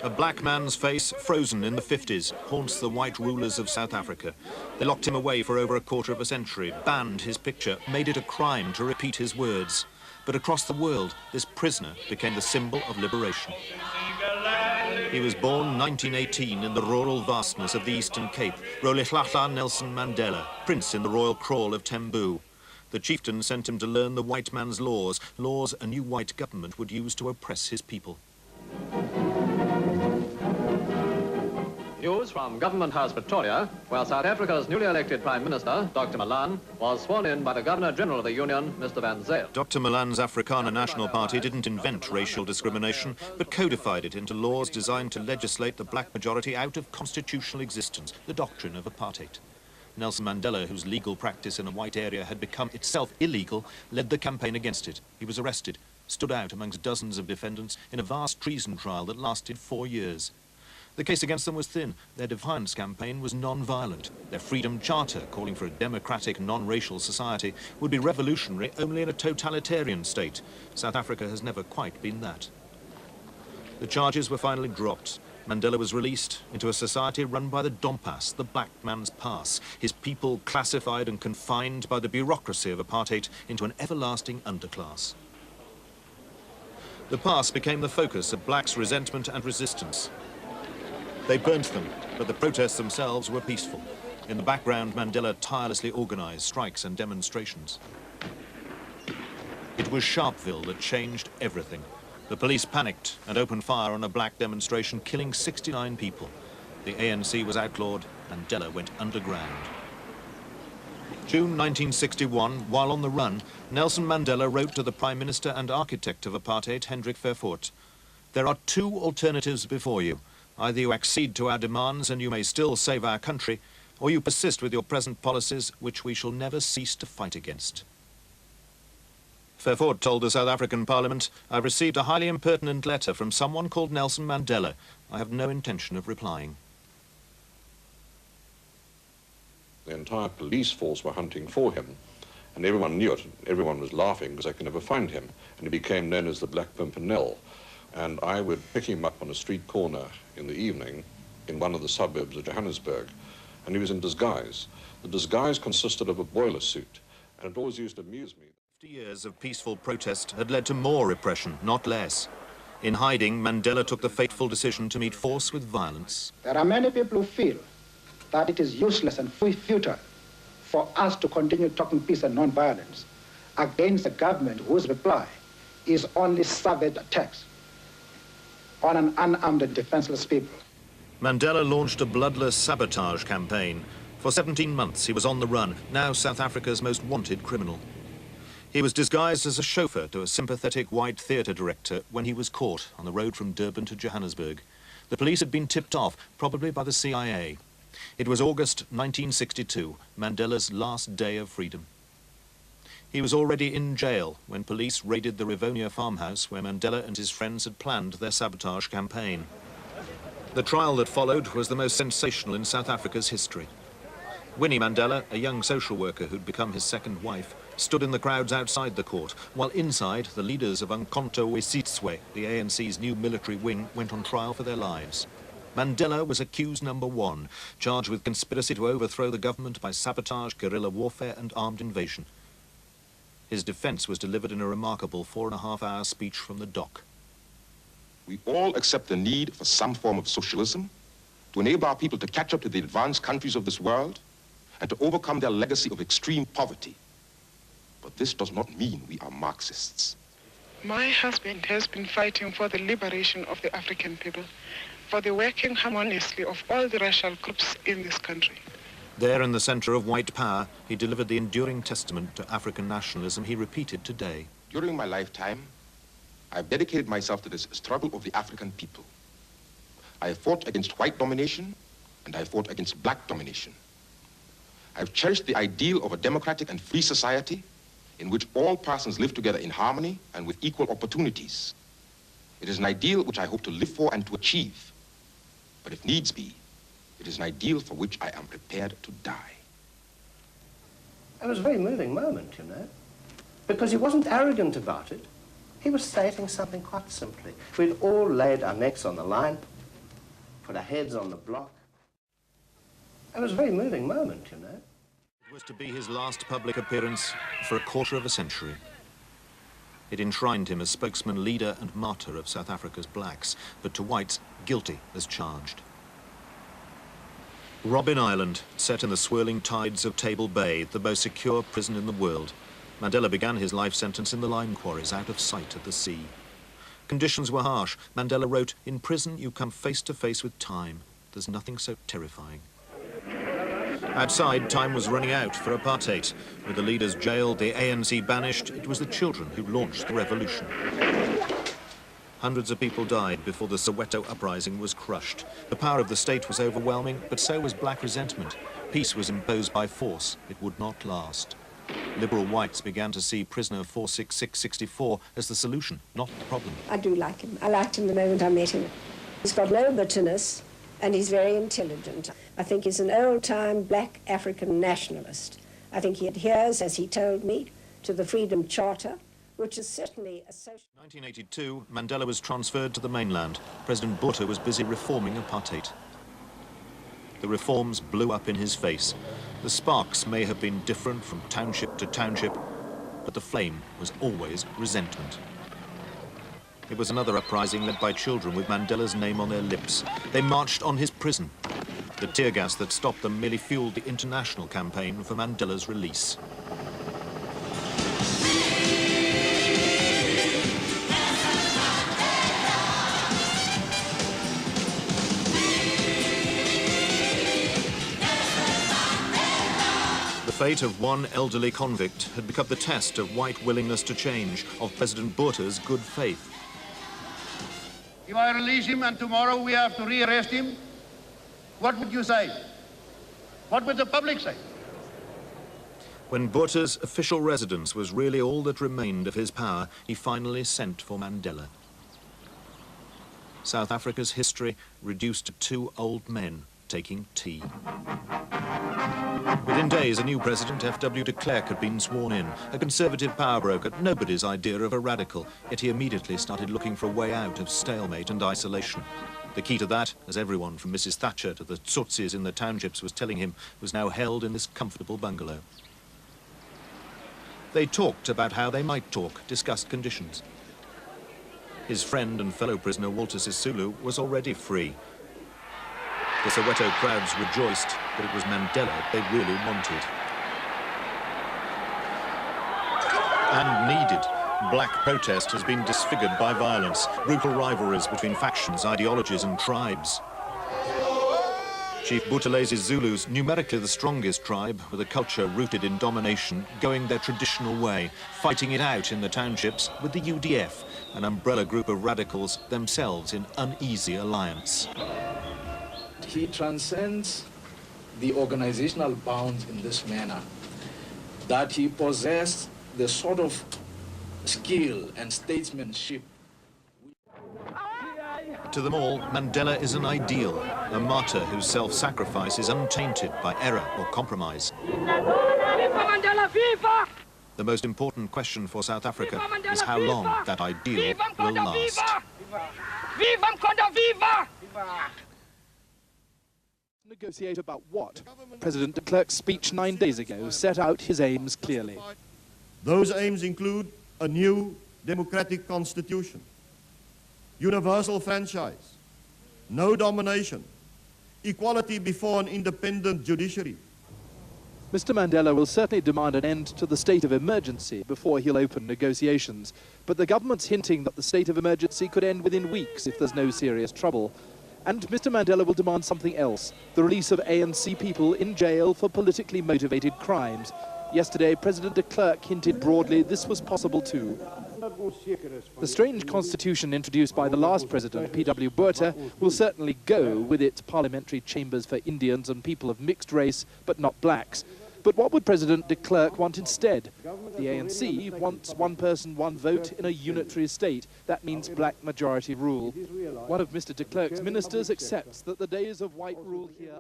A black man's face, frozen in the 50s, haunts the white rulers of South Africa. They locked him away for over a quarter of a century, banned his picture, made it a crime to repeat his words. But across the world, this prisoner became the symbol of liberation. He was born 1918 in the rural vastness of the Eastern Cape, Rolihlahla Nelson Mandela, prince in the royal kraal of Tembu. The chieftain sent him to learn the white man's laws, laws a new white government would use to oppress his people. News from Government House, Pretoria, where South Africa's newly elected Prime Minister, Dr. Malan, was sworn in by the Governor-General of the Union, Mr. Van Zyl. Dr. Malan's Afrikaner National Party didn't invent racial discrimination, but codified it into laws designed to legislate the black majority out of constitutional existence, the doctrine of apartheid. Nelson Mandela, whose legal practice in a white area had become itself illegal, led the campaign against it. He was arrested, stood out amongst dozens of defendants in a vast treason trial that lasted 4 years. The case against them was thin. Their defiance campaign was non-violent. Their freedom charter, calling for a democratic, non-racial society, would be revolutionary only in a totalitarian state. South Africa has never quite been that. The charges were finally dropped. Mandela was released into a society run by the Dompas, the black man's pass, his people classified and confined by the bureaucracy of apartheid into an everlasting underclass. The pass became the focus of blacks' resentment and resistance. They burnt them, but the protests themselves were peaceful. In the background, Mandela tirelessly organized strikes and demonstrations. It was Sharpeville that changed everything. The police panicked and opened fire on a black demonstration, killing 69 people. The ANC was outlawed, Mandela went underground. June 1961, while on the run, Nelson Mandela wrote to the Prime Minister and architect of apartheid, Hendrik Verwoerd. "There are two alternatives before you. Either you accede to our demands and you may still save our country, or you persist with your present policies, which we shall never cease to fight against." Verwoerd told the South African Parliament, "I've received a highly impertinent letter from someone called Nelson Mandela. I have no intention of replying." The entire police force were hunting for him, and everyone knew it. Everyone was laughing because they could never find him, and he became known as the Black Pimpernel. And I would pick him up on a street corner in the evening in one of the suburbs of Johannesburg, and he was in disguise. The disguise consisted of a boiler suit, and it always used to amuse me. 50 years of peaceful protest had led to more repression, not less. In hiding, Mandela took the fateful decision to meet force with violence. There are many people who feel that it is useless and futile for us to continue talking peace and non-violence against a government whose reply is only savage attacks on an unarmed and defenseless people. Mandela launched a bloodless sabotage campaign. For 17 months, he was on the run, now South Africa's most wanted criminal. He was disguised as a chauffeur to a sympathetic white theatre director when he was caught on the road from Durban to Johannesburg. The police had been tipped off, probably by the CIA. It was August 1962, Mandela's last day of freedom. He was already in jail when police raided the Rivonia farmhouse where Mandela and his friends had planned their sabotage campaign. The trial that followed was the most sensational in South Africa's history. Winnie Mandela, a young social worker who'd become his second wife, stood in the crowds outside the court, while inside, the leaders of Umkhonto we Sizwe, the ANC's new military wing, went on trial for their lives. Mandela was accused number 1, charged with conspiracy to overthrow the government by sabotage, guerrilla warfare and armed invasion. His defense was delivered in a remarkable 4.5-hour speech from the dock. We all accept the need for some form of socialism to enable our people to catch up to the advanced countries of this world and to overcome their legacy of extreme poverty. But this does not mean we are Marxists. My husband has been fighting for the liberation of the African people, for the working harmoniously of all the racial groups in this country. There in the center of white power, he delivered the enduring testament to African nationalism he repeated today. During my lifetime, I've dedicated myself to this struggle of the African people. I have fought against white domination, and I have fought against black domination. I've cherished the ideal of a democratic and free society in which all persons live together in harmony and with equal opportunities. It is an ideal which I hope to live for and to achieve. But if needs be, it is an ideal for which I am prepared to die. It was a very moving moment, you know, because he wasn't arrogant about it. He was stating something quite simply. We'd all laid our necks on the line, put our heads on the block. It was a very moving moment, you know. It was to be his last public appearance for a quarter of a century. It enshrined him as spokesman, leader and martyr of South Africa's blacks, but to whites, guilty as charged. Robben Island, set in the swirling tides of Table Bay, the most secure prison in the world. Mandela began his life sentence in the lime quarries out of sight of the sea. Conditions were harsh. Mandela wrote, "In prison you come face to face with time. There's nothing so terrifying." Outside, time was running out for apartheid. With the leaders jailed, the ANC banished, it was the children who launched the revolution. Hundreds of people died before the Soweto uprising was crushed. The power of the state was overwhelming, but so was black resentment. Peace was imposed by force. It would not last. Liberal whites began to see prisoner 46664 as the solution, not the problem. I do like him. I liked him the moment I met him. He's got no bitterness, and he's very intelligent. I think he's an old-time black African nationalist. I think he adheres, as he told me, to the Freedom Charter, which is certainly a social... In 1982, Mandela was transferred to the mainland. President Buerk was busy reforming apartheid. The reforms blew up in his face. The sparks may have been different from township to township, but the flame was always resentment. It was another uprising led by children with Mandela's name on their lips. They marched on his prison. The tear gas that stopped them merely fueled the international campaign for Mandela's release. The fate of one elderly convict had become the test of white willingness to change, of President Buerk's good faith. If I release him and tomorrow we have to rearrest him, what would you say? What would the public say? When Buerk's official residence was really all that remained of his power, he finally sent for Mandela. South Africa's history reduced to two old men taking tea. Within days, a new president, F.W. de Klerk, had been sworn in, a conservative power broker, nobody's idea of a radical, yet he immediately started looking for a way out of stalemate and isolation. The key to that, as everyone from Mrs. Thatcher to the Tsotsis in the townships was telling him, was now held in this comfortable bungalow. They talked about how they might talk, discussed conditions. His friend and fellow prisoner, Walter Sisulu, was already free. The Soweto crowds rejoiced, but it was Mandela they really wanted. And needed. Black protest has been disfigured by violence, brutal rivalries between factions, ideologies and tribes. Chief Buthelezi Zulus, numerically the strongest tribe, with a culture rooted in domination, going their traditional way, fighting it out in the townships with the UDF, an umbrella group of radicals, themselves in uneasy alliance. He transcends the organizational bounds in this manner, that he possessed the sort of skill and statesmanship. To them all, Mandela is an ideal, a martyr whose self-sacrifice is untainted by error or compromise. The most important question for South Africa is how long that ideal will last. Negotiate about what? President de Klerk's speech 9 days ago set out his aims clearly. Those aims include a new democratic constitution, universal franchise, no domination, equality before an independent judiciary. Mr. Mandela will certainly demand an end to the state of emergency before he'll open negotiations, but the government's hinting that the state of emergency could end within weeks if there's no serious trouble. And Mr. Mandela will demand something else, the release of ANC people in jail for politically motivated crimes. Yesterday, President de Klerk hinted broadly this was possible too. The strange constitution introduced by the last president, P.W. Buerk, will certainly go with its parliamentary chambers for Indians and people of mixed race, but not blacks. But what would President de Klerk want instead? The ANC wants one person, one vote in a unitary state. That means black majority rule. One of Mr. de Klerk's ministers accepts that the days of white rule here...